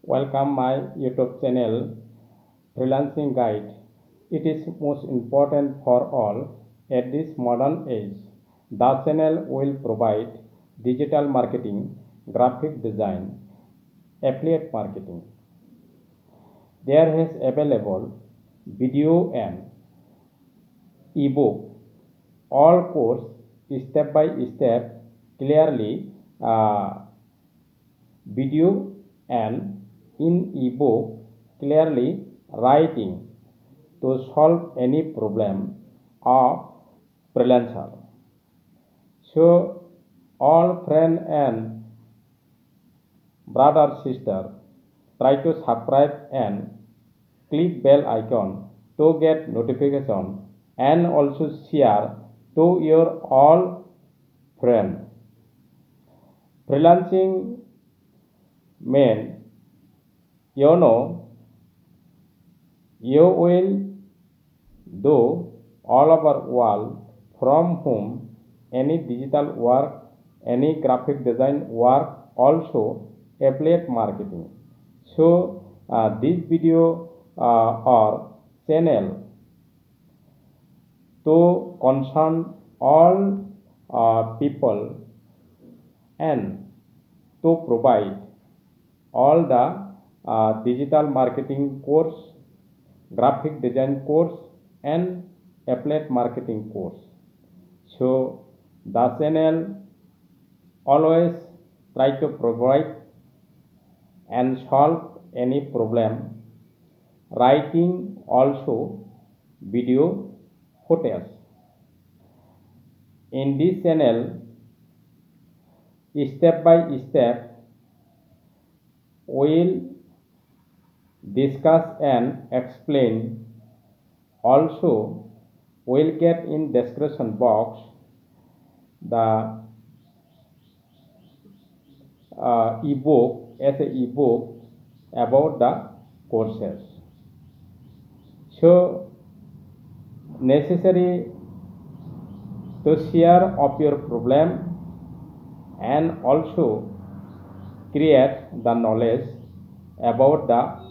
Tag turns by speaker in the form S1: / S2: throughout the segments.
S1: Welcome my YouTube channel Freelancing Guide. It is most important for all at this modern age. The channel will provide digital marketing, graphic design, affiliate marketing. There is available video and ebook, all course step by step clearly video and in ebook clearly writing to solve any problem of freelancer. So all friend and brother sister try to subscribe and click bell icon to get notification and also share to your all friends. Freelancing mean you know you will do all over world from home any digital work, any graphic design work, also affiliate marketing. So this video or channel to concern all people and to provide all the digital marketing course, graphic design course and affiliate marketing course. So the channel always try to provide and solve any problem, writing also video footage. In this channel, step by step, we'll discuss and explain. Also, we'll get in description box the ebook as a ebook about the courses. So necessary to share of your problem and also create the knowledge about the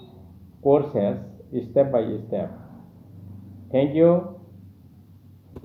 S1: courses step by step. Thank you.